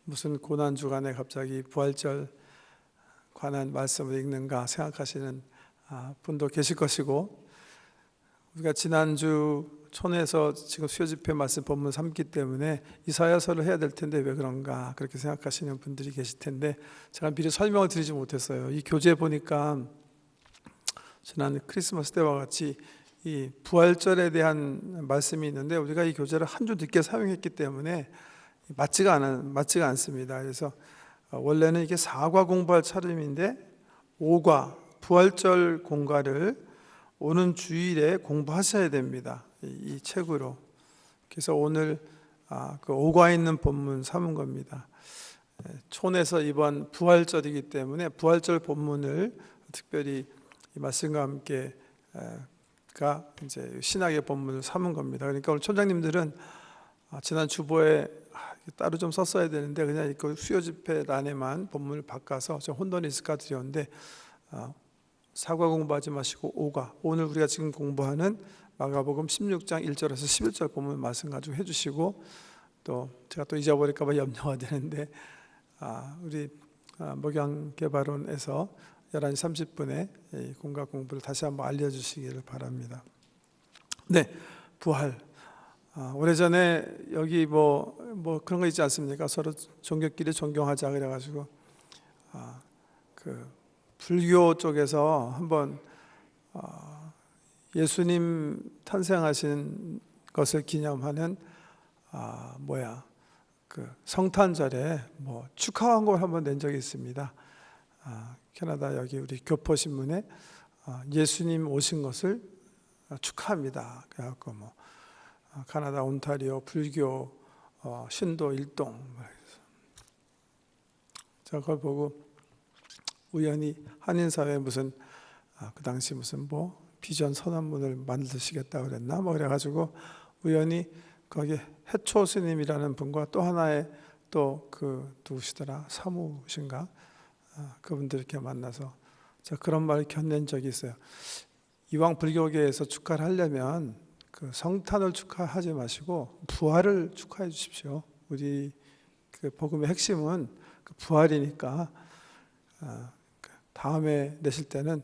무슨 고난 주간에 갑자기 부활절 관한 말씀을 읽는가 생각하시는 분도 계실 것이고, 우리가 지난주 촌에서 지금 수요 집회 말씀 본문 삼기 때문에 이사야서를 해야 될 텐데 왜 그런가 그렇게 생각하시는 분들이 계실 텐데, 제가 미리 설명을 드리지 못했어요. 이 교재 보니까 지난 크리스마스 때와 같이 이 부활절에 대한 말씀이 있는데, 우리가 이 교재를 한 주 늦게 사용했기 때문에 맞지가 않습니다. 그래서 원래는 이게 4과 공부할 차림인데 5과 부활절 공과를 오는 주일에 공부하셔야 됩니다. 이 책으로. 그래서 오늘 그 5과 있는 본문 삼은 겁니다. 촌에서 이번 부활절이기 때문에 부활절 본문을 특별히 이 말씀과 함께 이제 신학의 본문을 삼은 겁니다. 그러니까 오늘 촌장님들은 지난 주보에 따로 좀 썼어야 되는데 그냥 이거 수요 집회란에만 본문을 바꿔서 좀 혼돈이 있을까 드렸는데, 4과 공부하지 마시고 5과, 오늘 우리가 지금 공부하는 마가복음 16장 1절에서 11절 본문 말씀 가지고 해주시고, 또 제가 또 잊어버릴까 봐 염려가 되는데 우리 목양개발원에서 11시 30분에 공과 공부를 다시 한번 알려주시기를 바랍니다. 네, 부활. 오래전에 여기 뭐 그런 거 있지 않습니까? 서로 종교끼리 존경하자 그래가지고 그 불교 쪽에서 한번 예수님 탄생하신 것을 기념하는 그 성탄절에 뭐 축하 광고를 한번 낸 적이 있습니다. 캐나다 여기 우리 교포신문에 예수님 오신 것을 축하합니다. 그래갖고 뭐 카나다 온타리오 불교 신도 일동, 제가 그걸 보고 우연히 한인사회 무슨 그 당시 무슨 뭐 비전 선언문을 만드시겠다 그랬나 뭐 그래가지고 우연히 거기 해초 스님이라는 분과 또 하나의 또 그 누구시더라 사무신가 그분들 이렇게 만나서 제가 그런 말을 견낸 적이 있어요. 이왕 불교계에서 축하를 하려면 그 성탄을 축하하지 마시고 부활을 축하해 주십시오. 우리 그 복음의 핵심은 그 부활이니까 다음에 내실 때는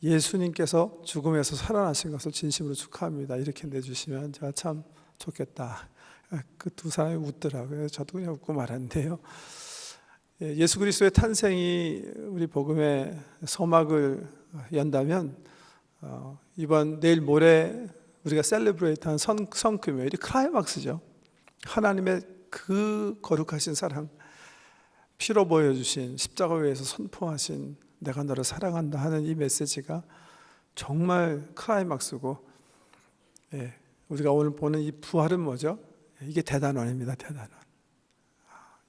예수님께서 죽음에서 살아나신 것을 진심으로 축하합니다. 이렇게 내주시면 제가 참 좋겠다. 그 두 사람이 웃더라고요. 저도 그냥 웃고 말았는데요. 예수 그리스도의 탄생이 우리 복음의 서막을 연다면 이번 내일 모레 우리가 셀레브레이트한 성금요일이 클라이막스죠. 하나님의 그 거룩하신 사랑, 피로 보여주신 십자가 위에서 선포하신 내가 너를 사랑한다 하는 이 메시지가 정말 클라이막스고, 우리가 오늘 보는 이 부활은 뭐죠? 이게 대단원입니다. 대단원.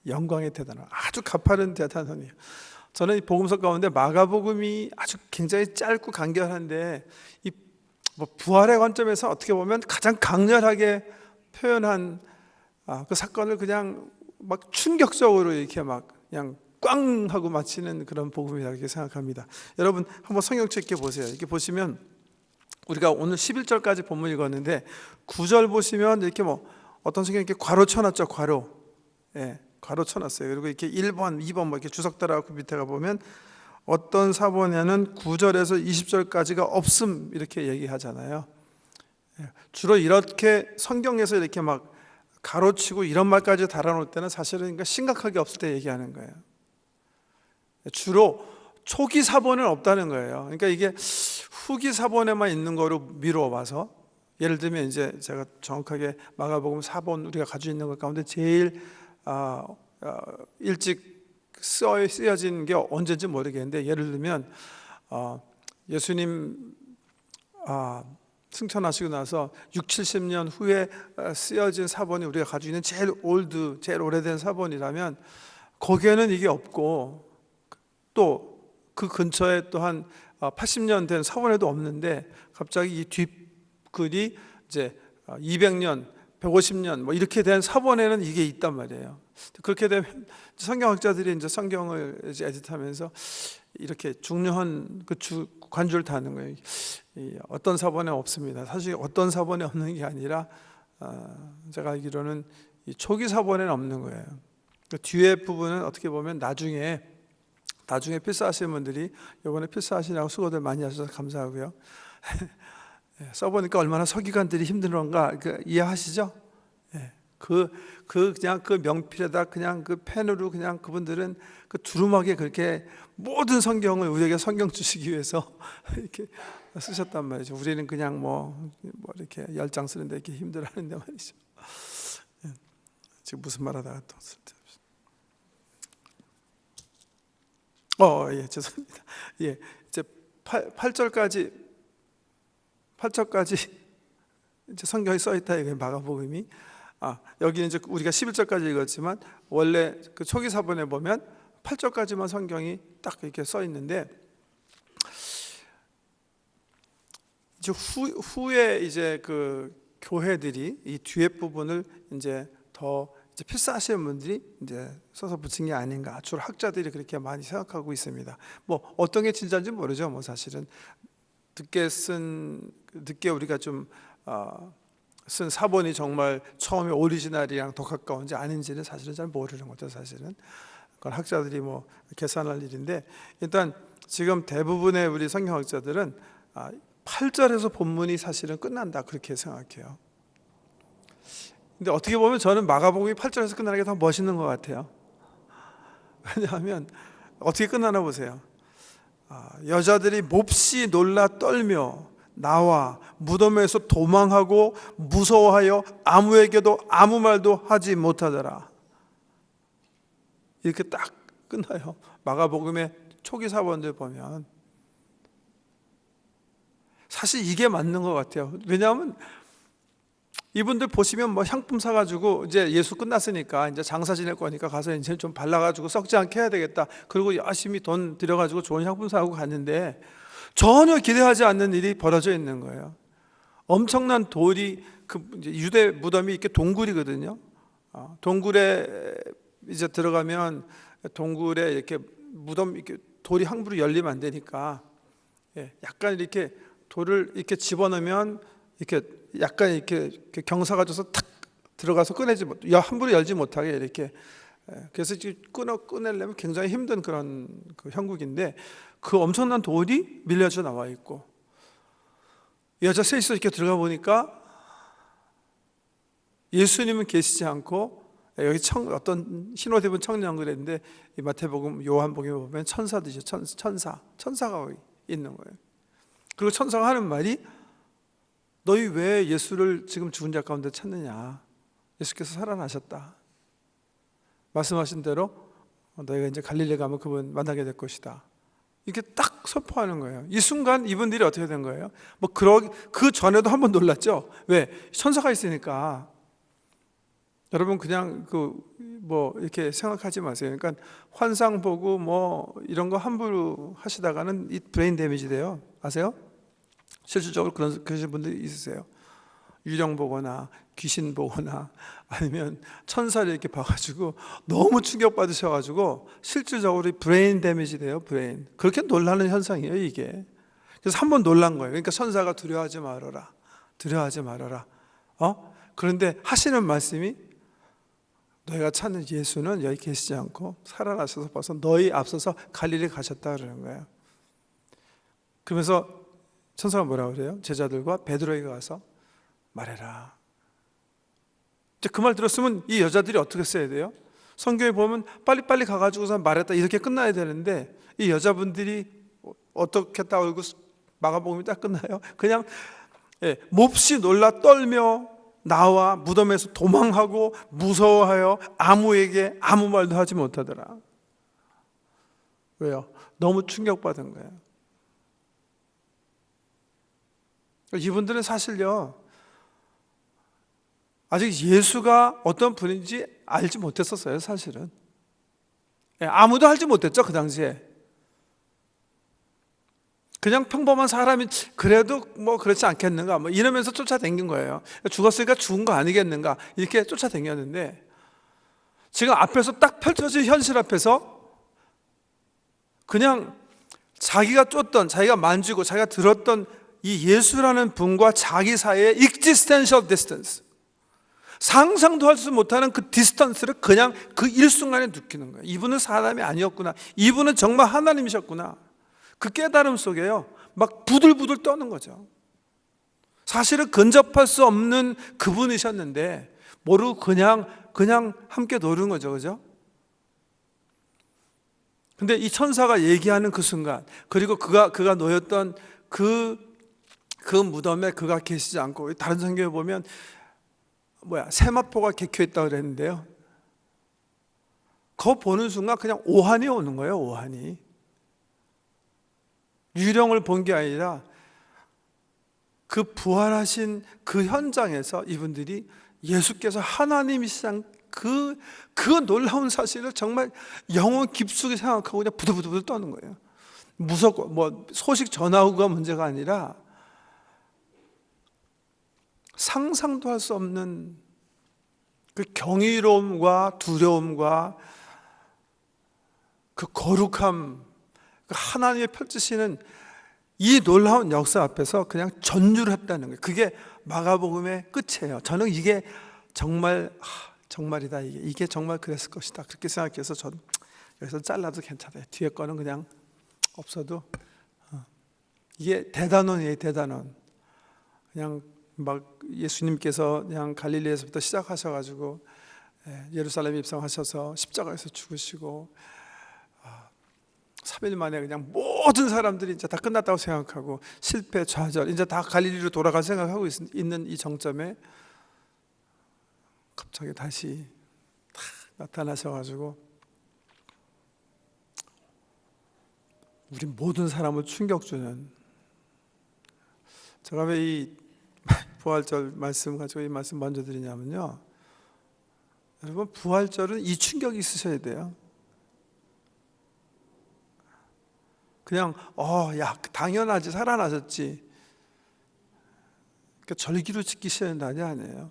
영광의 대단원. 아주 가파른 대단원이에요. 저는 이 복음서 가운데 마가복음이 아주 굉장히 짧고 간결한데 이 부활의 관점에서 어떻게 보면 가장 강렬하게 표현한 그 사건을 그냥 막 충격적으로 이렇게 막 그냥 꽝 하고 마치는 그런 복음이라고 이렇게 생각합니다. 여러분 한번 성경책 이렇게 보세요. 이렇게 보시면 우리가 오늘 11절까지 본문 읽었는데 9절 보시면 이렇게 뭐 어떤 성경이 이렇게 괄호 쳐놨죠. 괄호 쳐놨어요. 그리고 이렇게 1번, 2번 뭐 이렇게 주석 달아갖고 밑에 가보면 어떤 사본에는 9절에서 20절까지가 없음 이렇게 얘기하잖아요. 주로 이렇게 성경에서 이렇게 막 가로치고 이런 말까지 달아놓을 때는 사실은 그러니까 심각하게 없을 때 얘기하는 거예요. 주로 초기 사본은 없다는 거예요. 그러니까 이게 후기 사본에만 있는 거로 미루어 봐서, 예를 들면 이제 제가 정확하게 마가복음 사본 우리가 가지고 있는 것 가운데 제일 일찍 쓰여진 게 언제인지 모르겠는데, 예를 들면 예수님 승천하시고 나서 60-70년 후에 쓰여진 사본이 우리가 가지고 있는 제일 오래된 사본이라면 거기에는 이게 없고, 또 그 근처에 또 한 80년 된 사본에도 없는데 갑자기 이 뒷글이 이제 200년 150년 뭐 이렇게 된 사본에는 이게 있단 말이에요. 그렇게 되면 성경학자들이 이제 성경을 이제 에디트하면서 이렇게 중요한 그 관주를 다는 거예요. 어떤 사본에 없습니다. 사실 어떤 사본에 없는 게 아니라 제가 알기로는 이 초기 사본에는 없는 거예요. 그 뒤에 부분은 어떻게 보면 나중에 필사하시는 분들이 이번에 필사하시느라고 수고들 많이 하셔서 감사하고요. 써보니까 얼마나 서기관들이 힘들었는가 이해하시죠? 그냥 그 명필에다 그냥 그 펜으로 그냥 그분들은 그 두루마기에 그렇게 모든 성경을 우리에게 성경 주시기 위해서 이렇게 쓰셨단 말이죠. 우리는 그냥 뭐 이렇게 10장 쓰는데 이렇게 힘들어하는데 말이죠. 지금 무슨 말하다가 또 쓸데없이. 예, 죄송합니다. 예, 이제 8절까지 이제 성경이 써 있다 이게 마가복음이. 여기는 이제 우리가 11절까지 읽었지만 원래 그 초기 사본에 보면 8절까지만 성경이 딱 이렇게 써 있는데 이제 후에 이제 그 교회들이 이 뒤에 부분을 이제 더 이제 필사하시는 분들이 이제 써서 붙인 게 아닌가, 주로 학자들이 그렇게 많이 생각하고 있습니다. 뭐 어떤 게 진짜인지 모르죠. 뭐 사실은 늦게 우리가 좀 쓴 사본이 정말 처음에 오리지널이랑 더 가까운지 아닌지는 사실은 잘 모르는 거죠. 사실은 그건 학자들이 뭐 계산할 일인데, 일단 지금 대부분의 우리 성경학자들은 8절에서 본문이 사실은 끝난다 그렇게 생각해요. 근데 어떻게 보면 저는 마가복음이 8절에서 끝나는 게 더 멋있는 것 같아요. 왜냐하면 어떻게 끝나나 보세요. 여자들이 몹시 놀라 떨며 나와 무덤에서 도망하고 무서워하여 아무에게도 아무 말도 하지 못하더라. 이렇게 딱 끝나요. 마가복음의 초기 사본들 보면 사실 이게 맞는 것 같아요. 왜냐하면 이분들 보시면 뭐 향품 사가지고 이제 예수 끝났으니까 이제 장사 지낼 거니까 가서 이제 좀 발라가지고 썩지 않게 해야 되겠다. 그리고 열심히 돈 들여가지고 좋은 향품 사고 갔는데 전혀 기대하지 않는 일이 벌어져 있는 거예요. 엄청난 돌이, 그 이제 유대 무덤이 이렇게 동굴이거든요. 동굴에 이제 들어가면 동굴에 이렇게 무덤 이렇게 돌이 함부로 열리면 안 되니까 약간 이렇게 돌을 이렇게 집어넣으면 이렇게 약간 이렇게 경사가 져서 탁 들어가서 함부로 열지 못하게 이렇게. 그래서 꺼내려면 굉장히 힘든 그런 그 형국인데 그 엄청난 돌이 밀려져 나와 있고, 여자 셋이서 이렇게 들어가 보니까 예수님은 계시지 않고 여기 어떤 흰옷 입은 청년 그랬는데 이 마태복음 요한복음에 보면 천사들이죠. 천사가 있는 거예요. 그리고 천사가 하는 말이 너희 왜 예수를 지금 죽은 자 가운데 찾느냐, 예수께서 살아나셨다. 말씀하신 대로 너희가 이제 갈릴리 가면 그분 만나게 될 것이다. 이렇게 딱 선포하는 거예요. 이 순간 이분들이 어떻게 된 거예요? 그 전에도 한번 놀랐죠. 왜? 천사가 있으니까. 여러분 그냥 이렇게 생각하지 마세요. 그러니까 환상 보고 뭐 이런 거 함부로 하시다가는 이 브레인 데미지 돼요. 아세요? 실질적으로 그러신 분들이 있으세요. 유령 보거나 귀신 보거나 아니면 천사를 이렇게 봐가지고 너무 충격받으셔가지고 실질적으로 브레인 데미지 돼요. 브레인. 그렇게 놀라는 현상이에요 이게. 그래서 한번 놀란 거예요. 그러니까 천사가 두려워하지 말아라. 그런데 하시는 말씀이 너희가 찾는 예수는 여기 계시지 않고 살아나셔서 벌써 너희 앞서서 갈릴리 가셨다 그러는 거예요. 그러면서 천사가 뭐라고 그래요? 제자들과 베드로에게 가서 말해라. 그 말 들었으면 이 여자들이 어떻게 써야 돼요? 성경에 보면 빨리빨리 가가지고서 말했다 이렇게 끝나야 되는데 이 여자분들이 어떻게 딱 얼굴 마가복음이 딱 끝나요? 그냥 몹시 놀라 떨며 나와 무덤에서 도망하고 무서워하여 아무에게 아무 말도 하지 못하더라. 왜요? 너무 충격받은 거예요. 이분들은 사실요 아직 예수가 어떤 분인지 알지 못했었어요. 사실은 아무도 알지 못했죠. 그 당시에 그냥 평범한 사람이 그래도 뭐 그렇지 않겠는가 뭐 이러면서 쫓아다닌 거예요. 죽었으니까 죽은 거 아니겠는가 이렇게 쫓아다녔는데 지금 앞에서 딱 펼쳐진 현실 앞에서 그냥 자기가 쫓던, 자기가 만지고 자기가 들었던 이 예수라는 분과 자기 사이의 existential distance, 상상도 할 수 못하는 그 디스턴스를 그냥 그 일순간에 느끼는 거예요. 이분은 사람이 아니었구나. 이분은 정말 하나님이셨구나. 그 깨달음 속에요, 막 부들부들 떠는 거죠. 사실은 근접할 수 없는 그분이셨는데 모르고 그냥 함께 노는 거죠. 그죠? 근데 이 천사가 얘기하는 그 순간, 그리고 그가 놓였던 그 무덤에 그가 계시지 않고, 다른 성경에 보면 세마포가 개켜있다고 그랬는데요, 그거 보는 순간 그냥 오한이 오는 거예요. 오한이. 유령을 본 게 아니라 그 부활하신 그 현장에서 이분들이 예수께서 하나님이시란 그 놀라운 사실을 정말 영혼 깊숙이 생각하고 그냥 부들부들 떠는 거예요. 무섭고 소식 전하고가 문제가 아니라 상상도 할 수 없는 그 경이로움과 두려움과 그 거룩함, 그 하나님의 펼치시는 이 놀라운 역사 앞에서 그냥 전율을 했다는 거예요. 그게 마가복음의 끝이에요. 저는 이게 정말이다. 이게 정말 그랬을 것이다. 그렇게 생각해서 전 여기서 잘라도 괜찮아요. 뒤에 거는 그냥 없어도. 이게 대단원이에요. 대단원. 그냥 막 예수님께서 그냥 갈릴리에서부터 시작하셔가지고 예루살렘에 입성하셔서 십자가에서 죽으시고 3일 만에 그냥 모든 사람들이 이제 다 끝났다고 생각하고 실패, 좌절, 이제 다 갈릴리로 돌아갈 생각하고 있는 이 정점에 갑자기 다시 딱 나타나셔가지고 우리 모든 사람을 충격 주는, 제가 왜 이 부활절 말씀 가지고 이 말씀 먼저 드리냐면요, 여러분 부활절은 이 충격이 있으셔야 돼요. 그냥 야 당연하지, 살아나셨지, 그러니까 절기로 지키셔야 된다는 아니에요.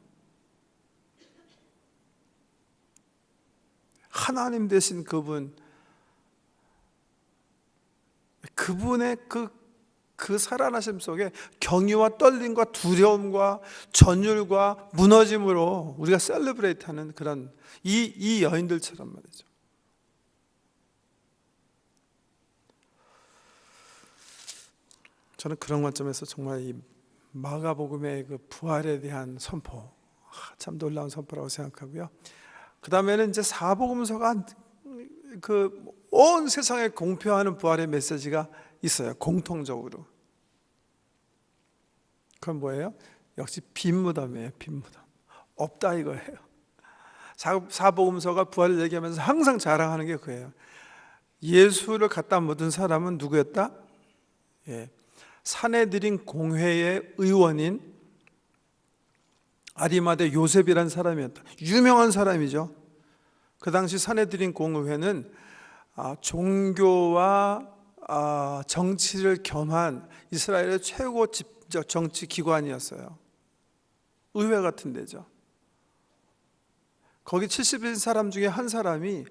하나님 되신 그분의 그 살아나심 속에 경유와 떨림과 두려움과 전율과 무너짐으로 우리가 셀러브레이트하는 그런 이 여인들처럼 말이죠. 저는 그런 관점에서 정말 이 마가복음의 그 부활에 대한 선포, 참 놀라운 선포라고 생각하고요. 그 다음에는 이제 사복음서가 그 온 세상에 공표하는 부활의 메시지가 있어요. 공통적으로. 그건 뭐예요? 역시 빈 무덤이에요. 빈 무덤. 없다 이거예요. 사복음서가 부활을 얘기하면서 항상 자랑하는 게 그거예요. 예수를 갖다 묻은 사람은 누구였다? 산헤드린 공회의 의원인 아리마대 요셉이라는 사람이었다. 유명한 사람이죠. 그 당시 산헤드린 공회는 종교와 정치를 겸한 이스라엘의 최고 정치 기관이었어요. 의회 같은 데죠. 거기 70인 사람 중에 한 사람이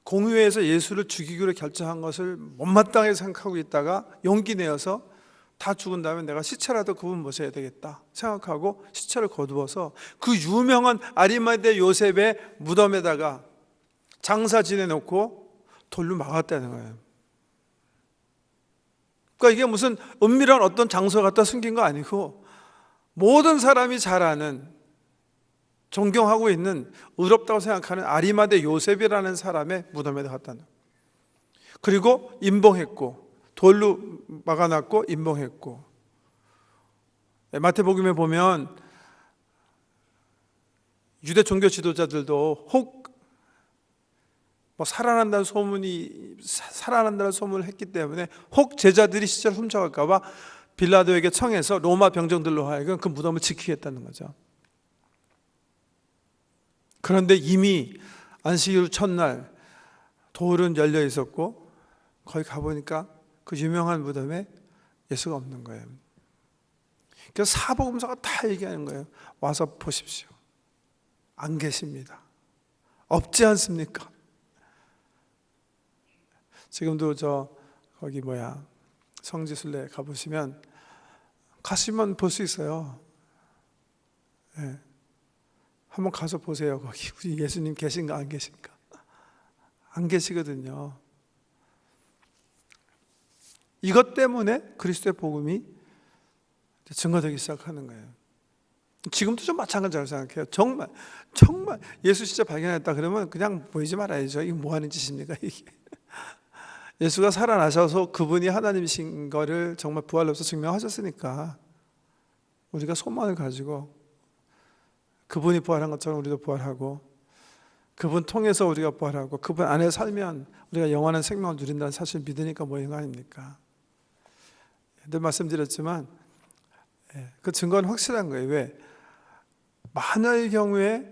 공회에서 예수를 죽이기로 결정한 것을 못마땅하게 생각하고 있다가 용기 내어서 다 죽은 다음에 내가 시체라도 그분 모셔야 되겠다 생각하고 시체를 거두어서 그 유명한 아리마대 요셉의 무덤에다가 장사 지내놓고 돌로 막았다는 거예요. 그러니까 이게 무슨 은밀한 어떤 장소 갖다 숨긴 거 아니고 모든 사람이 잘 아는, 존경하고 있는, 의롭다고 생각하는 아리마대 요셉이라는 사람의 무덤에다 갖다 놔. 그리고 임봉했고, 돌로 막아놨고 임봉했고. 마태복음에 보면 유대 종교 지도자들도 혹 살아난다는 소문을 했기 때문에 혹 제자들이 시체를 훔쳐갈까 봐 빌라도에게 청해서 로마 병정들로 하여금 그 무덤을 지키겠다는 거죠. 그런데 이미 안식일 첫날 돌은 열려 있었고 거기 가보니까 그 유명한 무덤에 예수가 없는 거예요. 그래서 사복음서가 다 얘기하는 거예요. 와서 보십시오. 안 계십니다. 없지 않습니까? 지금도 거기 성지순례 가보시면 가시면 볼 수 있어요. 한번 가서 보세요. 거기 우리 예수님 계신가 안 계신가? 안 계시거든요. 이것 때문에 그리스도의 복음이 증거되기 시작하는 거예요. 지금도 좀 마찬가지라고 생각해요. 정말 예수 진짜 발견했다 그러면 그냥 보이지 말아야죠. 이게 뭐 하는 짓입니까 이게? 예수가 살아나셔서 그분이 하나님이신 거를 정말 부활로서 증명하셨으니까 우리가 소망을 가지고 그분이 부활한 것처럼 우리도 부활하고, 그분 통해서 우리가 부활하고, 그분 안에 살면 우리가 영원한 생명을 누린다는 사실을 믿으니까 모인 거 아닙니까? 늘 말씀드렸지만 그 증거는 확실한 거예요. 왜? 만약의 경우에,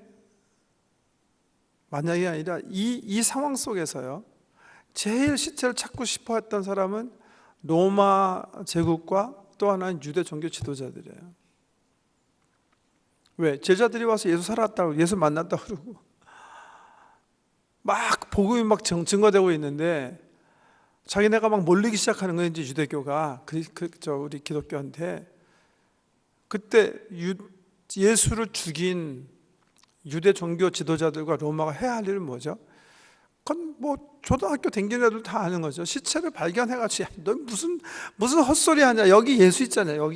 만약이 아니라 이 상황 속에서요, 제일 시체를 찾고 싶어 했던 사람은 로마 제국과 또 하나는 유대 종교 지도자들이에요. 왜? 제자들이 와서 예수 살았다고, 예수 만났다고 그러고 막 복음이 막 증거되고 있는데 자기네가 막 몰리기 시작하는 거예요. 이제 유대교가 우리 기독교한테. 그때 예수를 죽인 유대 종교 지도자들과 로마가 해야 할 일은 뭐죠? 그건 뭐 초등학교 댕기는 애들 다 아는 거죠. 시체를 발견해가지고 너 무슨 헛소리 하냐? 여기 예수 있잖아요.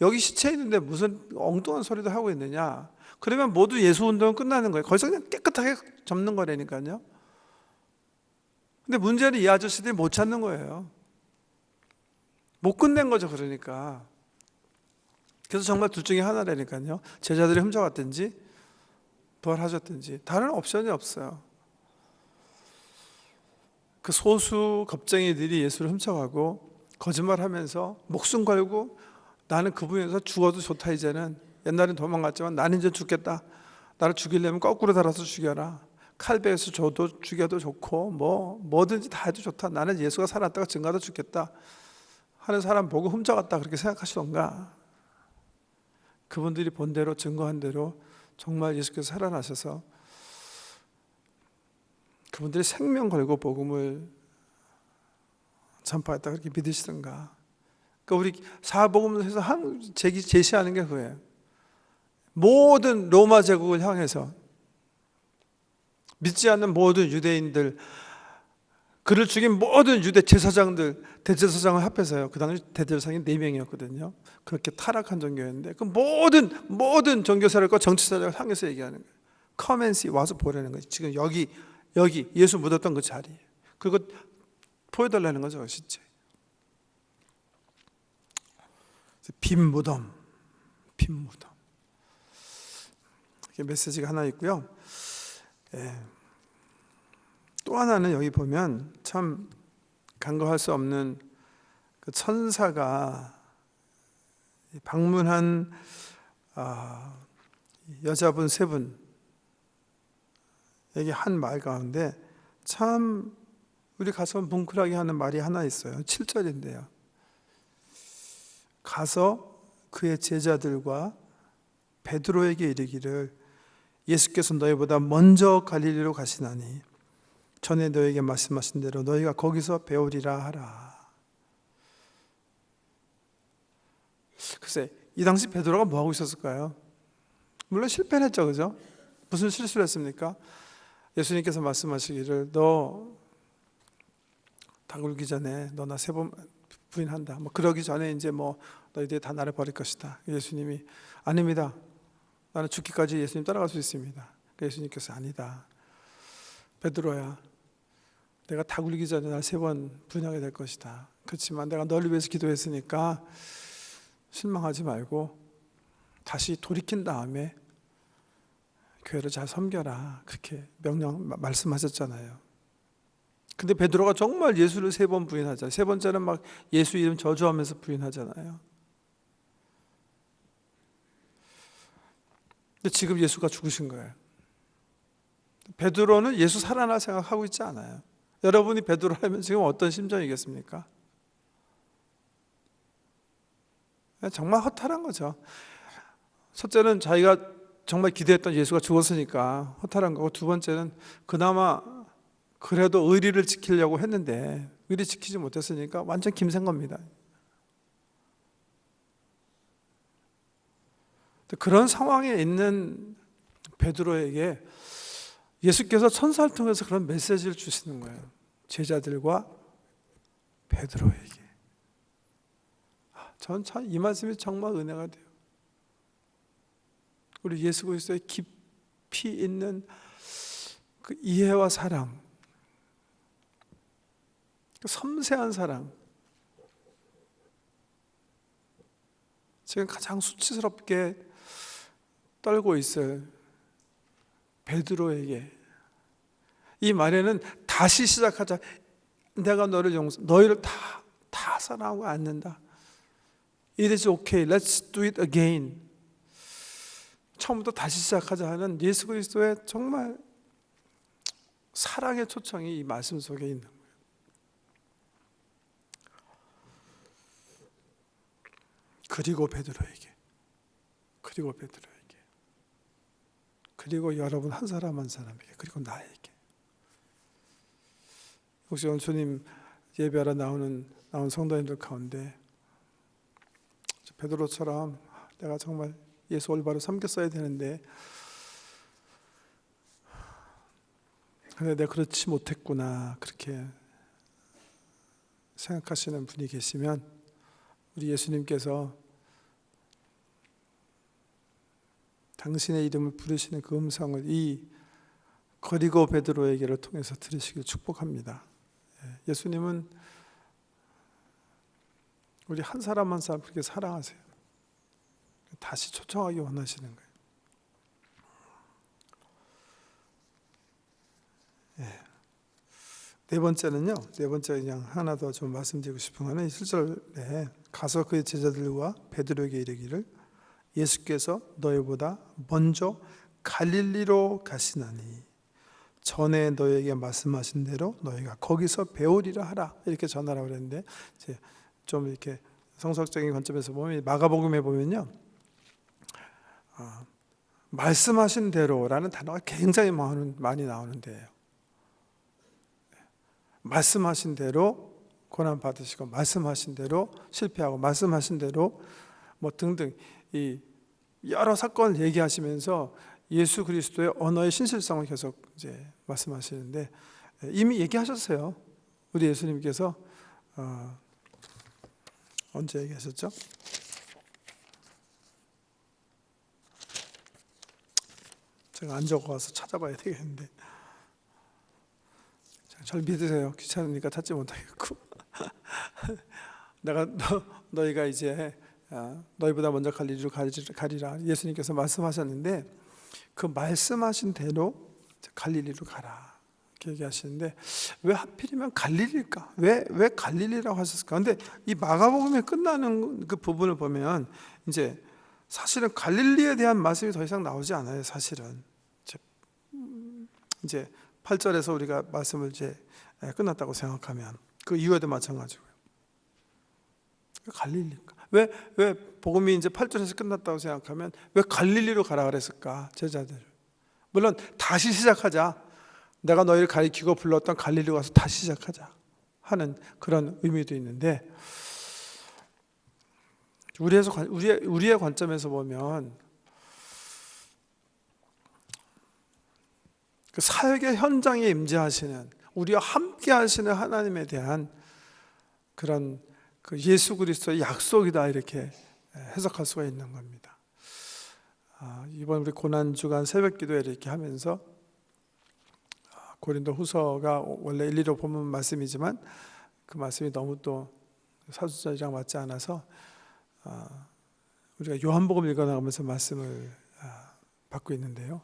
여기 시체 있는데 무슨 엉뚱한 소리도 하고 있느냐? 그러면 모두 예수 운동은 끝나는 거예요. 거기서 그냥 깨끗하게 접는 거라니까요. 근데 문제는 이 아저씨들이 못 찾는 거예요. 못 끝낸 거죠. 그러니까. 그래서 정말 둘 중에 하나라니까요. 제자들이 훔쳐갔든지 부활하셨든지 다른 옵션이 없어요. 그 소수 겁쟁이들이 예수를 훔쳐가고 거짓말하면서 목숨 걸고 나는 그분에서 죽어도 좋다. 이제는 옛날엔 도망갔지만 나는 이제 죽겠다. 나를 죽이려면 거꾸로 달아서 죽여라. 칼배에서 죽여도 좋고 뭐든지 다 해도 좋다. 나는 예수가 살았다가 증거도 죽겠다 하는 사람 보고 훔쳐갔다 그렇게 생각하시던가, 그분들이 본 대로 증거한 대로 정말 예수께서 살아나셔서 그분들이 생명 걸고 복음을 전파했다 그렇게 믿으시던가. 그러니까 우리 사복음에서 제시하는 게 그거예요. 모든 로마 제국을 향해서 믿지 않는 모든 유대인들, 그를 죽인 모든 유대 제사장들, 대제사장을 합해서요. 그 당시 대제사장이 4명이었거든요. 그렇게 타락한 종교였는데 그 모든 종교사들과 정치사들을 향해서 얘기하는 거예요. Come and see, 와서 보라는 거예요. 지금 여기 예수 묻었던 그 자리에. 그리고 보여달라는 거죠, 진짜. 빈 무덤. 이게 메시지가 하나 있고요. 또 하나는 여기 보면 참 간과할 수 없는 그 천사가 방문한 여자분 3분에게 한 말 가운데 참 우리 가슴 뭉클하게 하는 말이 하나 있어요. 7절인데요. 가서 그의 제자들과 베드로에게 이르기를 예수께서 너희보다 먼저 갈릴리로 가시나니 전에 너에게 말씀하신 대로 너희가 거기서 배우리라 하라. 글쎄, 이 당시 베드로가 뭐 하고 있었을까요? 물론 실패는 했죠, 그죠? 무슨 실수를 했습니까? 예수님께서 말씀하시기를 너 닭 울기 전에 너 나 3번 부인한다. 그러기 전에 이제 너희들이 다 나를 버릴 것이다. 예수님이 아닙니다. 나는 죽기까지 예수님 따라갈 수 있습니다. 예수님께서 아니다. 베드로야, 내가 닭 울기 전에 날 3번 부인하게 될 것이다. 그렇지만 내가 너를 위해서 기도했으니까 실망하지 말고 다시 돌이킨 다음에 교회를 잘 섬겨라. 그렇게 말씀하셨잖아요. 근데 베드로가 정말 예수를 3번 부인하잖아요. 3번째는 막 예수 이름 저주하면서 부인하잖아요. 근데 지금 예수가 죽으신 거예요. 베드로는 예수 살아날 생각하고 있지 않아요. 여러분이 베드로라면 지금 어떤 심정이겠습니까? 정말 허탈한 거죠. 첫째는 자기가 정말 기대했던 예수가 죽었으니까 허탈한 거고, 2번째는 그나마 그래도 의리를 지키려고 했는데 의리 지키지 못했으니까 완전 김센 겁니다. 그런 상황에 있는 베드로에게 예수께서 천사를 통해서 그런 메시지를 주시는 거예요. 제자들과 베드로에게. 전 참 이 말씀이 정말 은혜가 돼요. 우리 예수 그리스도의 깊이 있는 그 이해와 사랑, 그 섬세한 사랑, 지금 가장 수치스럽게 떨고 있을 베드로에게 이 말에는 다시 시작하자. 내가 너희를 다 사랑하고 않는다. It is okay. Let's do it again. 처음부터 다시 시작하자 하는 예수 그리스도의 정말 사랑의 초청이 이 말씀 속에 있는 거예요. 그리고 베드로에게, 그리고 여러분 한 사람 한 사람에게, 그리고 나에게. 혹시 오늘 주님 예배하러 나온 성도님들 가운데 베드로처럼 내가 정말 예수 올바로 섬겼어야 되는데 근데 내가 그렇지 못했구나, 그렇게 생각하시는 분이 계시면 우리 예수님께서 당신의 이름을 부르시는 그 음성을 이 거리고 베드로에게를 통해서 들으시길 축복합니다. 예수님은 우리 한 사람 한 사람 그렇게 사랑하세요. 다시 초청하기 원하시는 거예요. 네 번째는요. 네 번째 그냥 하나 더 좀 말씀드리고 싶은 거는 7절에 가서 그의 제자들과 베드로에게 이르기를 예수께서 너희보다 먼저 갈릴리로 가시나니 전에 너희에게 말씀하신 대로 너희가 거기서 배우리라 하라, 이렇게 전하라고 그랬는데 이제 좀 이렇게 성서적인 관점에서 보면 마가복음에 보면요, 말씀하신 대로라는 단어가 굉장히 많이 나오는데요. 말씀하신 대로 고난 받으시고, 말씀하신 대로 실패하고, 말씀하신 대로 뭐 등등 이 여러 사건을 얘기하시면서 예수 그리스도의 언어의 신실성을 계속 이제 말씀하시는데 이미 얘기하셨어요. 우리 예수님께서 언제 얘기하셨죠? 제가 안 적어와서 찾아봐야 되겠는데 잘 믿으세요. 귀찮으니까 찾지 못하겠고 내가 너희가 이제 너희보다 먼저 갈릴리로 가리라 예수님께서 말씀하셨는데 그 말씀하신 대로 갈릴리로 가라 이렇게 얘기하시는데 왜 하필이면 갈릴리일까? 왜 갈릴리라고 하셨을까? 근데 이 마가복음에 끝나는 그 부분을 보면 이제 사실은 갈릴리에 대한 말씀이 더 이상 나오지 않아요. 사실은 이제 8절에서 우리가 말씀을 이제 끝났다고 생각하면 그 이후에도 마찬가지고요. 갈릴리일까? 왜 복음이 이제 8절에서 끝났다고 생각하면 왜 갈릴리로 가라 그랬을까? 제자들. 물론 다시 시작하자. 내가 너희를 가리키고 불렀던 갈릴리로 가서 다시 시작하자 하는 그런 의미도 있는데 우리의 관점에서 보면 그 사역의 현장에 임재하시는 우리와 함께 하시는 하나님에 대한 그런 그 예수 그리스도의 약속이다 이렇게 해석할 수가 있는 겁니다. 이번 우리 고난주간 새벽기도회 이렇게 하면서 고린도 후서가 원래 1, 2로 보면 말씀이지만 그 말씀이 너무 또 사주절이랑 맞지 않아서 우리가 요한복음 읽어나가면서 말씀을 받고 있는데요.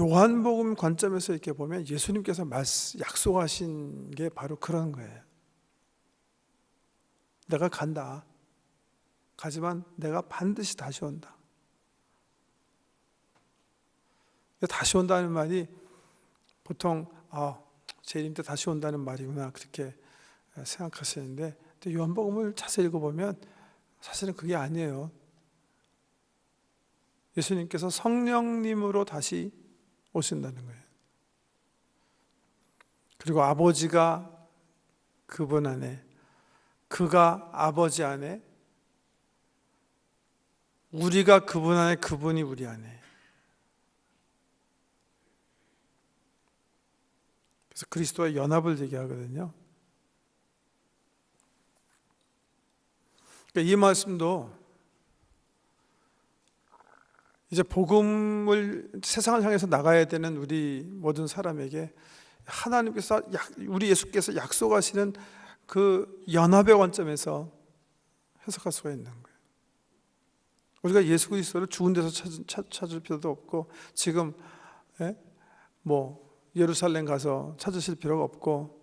요한복음 관점에서 이렇게 보면 예수님께서 약속하신 게 바로 그런 거예요. 내가 간다. 가지만 내가 반드시 다시 온다. 다시 온다는 말이 보통 재림 때 다시 온다는 말이구나 그렇게 생각하시는데 요한복음을 자세히 읽어보면 사실은 그게 아니에요. 예수님께서 성령님으로 다시 오신다는 거예요. 그리고 아버지가 그분 안에, 그가 아버지 안에, 우리가 그분 안에, 그분이 우리 안에 그래서 그리스도와 연합을 얘기하거든요. 그러니까 이 말씀도 이제 복음을 세상을 향해서 나가야 되는 우리 모든 사람에게 하나님께서 우리 예수께서 약속하시는 그 연합의 관점에서 해석할 수가 있는 거예요. 우리가 예수 그리스도를 죽은 데서 찾을 필요도 없고, 지금 예루살렘 가서 찾으실 필요가 없고,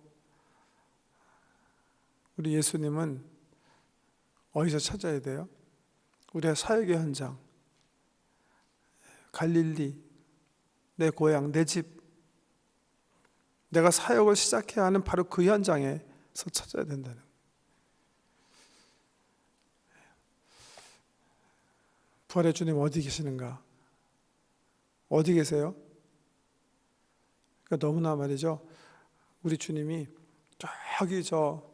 우리 예수님은 어디서 찾아야 돼요? 우리의 사역의 현장, 갈릴리, 내 고향, 내 집, 내가 사역을 시작해야 하는 바로 그 현장에서 찾아야 된다는 거예요. 부활의 주님 어디 계시는가? 어디 계세요? 그러니까 너무나 말이죠, 우리 주님이 저기 저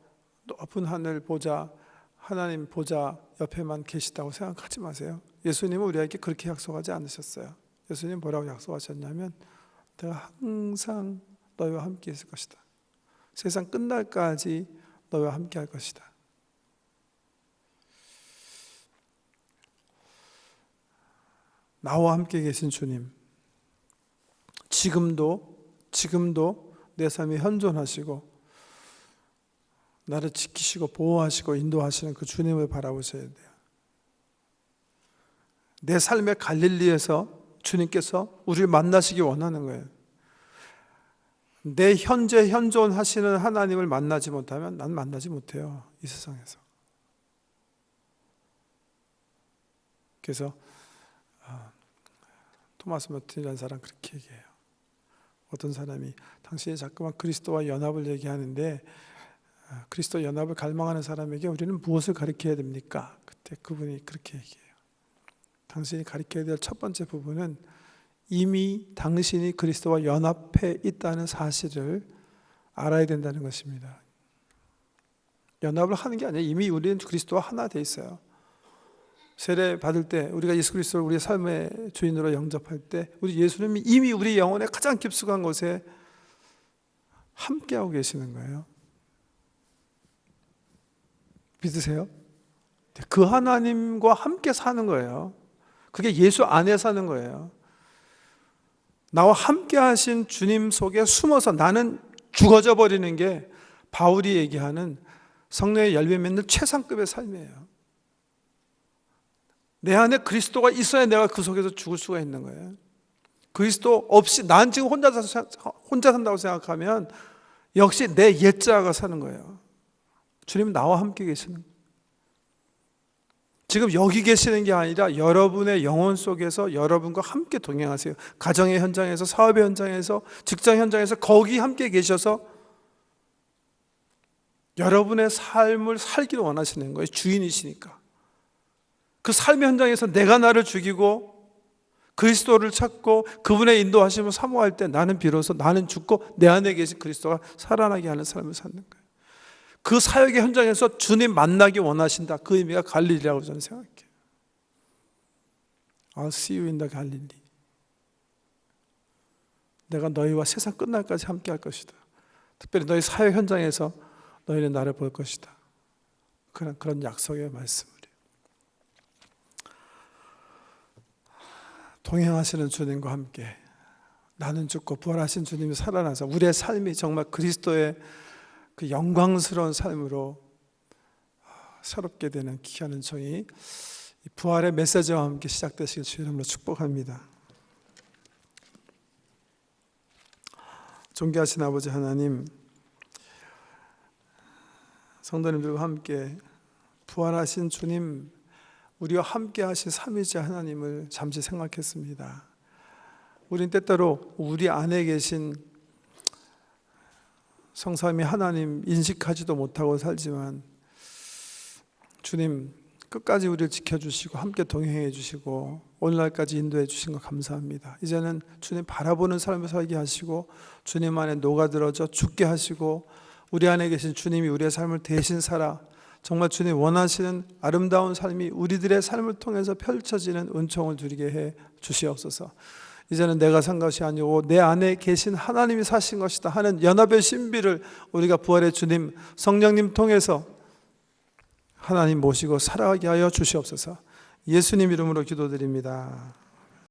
높은 하늘 보좌, 하나님 보좌 옆에만 계시다고 생각하지 마세요. 예수님은 우리에게 그렇게 약속하지 않으셨어요. 예수님 뭐라고 약속하셨냐면, 내가 항상 너희와 함께 있을 것이다. 세상 끝날까지 너희와 함께 할 것이다. 나와 함께 계신 주님, 지금도 내 삶에 현존하시고 나를 지키시고 보호하시고 인도하시는 그 주님을 바라보셔야 돼요. 내 삶의 갈릴리에서 주님께서 우리를 만나시기 원하는 거예요. 내 현재 현존하시는 하나님을 만나지 못하면 난 만나지 못해요, 이 세상에서. 그래서 토마스 머튼이라는 사람 그렇게 얘기해요. 어떤 사람이 당신이 자꾸만 그리스도와 연합을 얘기하는데, 그리스도 연합을 갈망하는 사람에게 우리는 무엇을 가르쳐야 됩니까? 그때 그분이 그렇게 얘기해요. 당신이 가르쳐야 될 첫 번째 부분은 이미 당신이 그리스도와 연합해 있다는 사실을 알아야 된다는 것입니다. 연합을 하는 게 아니라 이미 우리는 그리스도와 하나 돼 있어요. 세례 받을 때 우리가 예수 그리스도를 우리의 삶의 주인으로 영접할 때 우리 예수님이 이미 우리 영혼의 가장 깊숙한 곳에 함께하고 계시는 거예요. 믿으세요? 그 하나님과 함께 사는 거예요. 그게 예수 안에 사는 거예요. 나와 함께 하신 주님 속에 숨어서 나는 죽어져 버리는 게 바울이 얘기하는 성령의 열매 맺는 최상급의 삶이에요. 내 안에 그리스도가 있어야 내가 그 속에서 죽을 수가 있는 거예요. 그리스도 없이 난 지금 혼자 산다고 생각하면 역시 내 옛자가 사는 거예요. 주님은 나와 함께 계시는 거예요. 지금 여기 계시는 게 아니라 여러분의 영혼 속에서 여러분과 함께 동행하세요. 가정의 현장에서, 사업의 현장에서, 직장 현장에서 거기 함께 계셔서 여러분의 삶을 살기를 원하시는 거예요. 주인이시니까. 그 삶의 현장에서 내가 나를 죽이고 그리스도를 찾고 그분의 인도하심을 사모할 때 나는 비로소 나는 죽고 내 안에 계신 그리스도가 살아나게 하는 삶을 사는 거예요. 그 사역의 현장에서 주님 만나기 원하신다. 그 의미가 갈릴리라고 저는 생각해요. I'll see you in the Galilee. 내가 너희와 세상 끝날까지 함께 할 것이다. 특별히 너희 사역 현장에서 너희는 나를 볼 것이다. 그런 약속의 말씀을. 동행하시는 주님과 함께 나는 죽고 부활하신 주님이 살아나서 우리의 삶이 정말 그리스도의 그 영광스러운 삶으로 새롭게 되는 귀한 은총이 부활의 메시지와 함께 시작되시길 주의 이름으로 축복합니다. 존귀하신 아버지 하나님, 성도님들과 함께 부활하신 주님, 우리와 함께 하신 삼위일체 하나님을 잠시 생각했습니다. 우린 때때로 우리 안에 계신 성삼위 하나님 인식하지도 못하고 살지만 주님 끝까지 우리를 지켜주시고 함께 동행해 주시고 오늘날까지 인도해 주신 것 감사합니다. 이제는 주님 바라보는 삶을 살게 하시고 주님 안에 녹아들어져 죽게 하시고 우리 안에 계신 주님이 우리의 삶을 대신 살아 정말 주님 원하시는 아름다운 삶이 우리들의 삶을 통해서 펼쳐지는 은총을 누리게 해 주시옵소서. 이제는 내가 산 것이 아니고 내 안에 계신 하나님이 사신 것이다 하는 연합의 신비를 우리가 부활의 주님 성령님 통해서 하나님 모시고 살아가게 하여 주시옵소서. 예수님 이름으로 기도드립니다.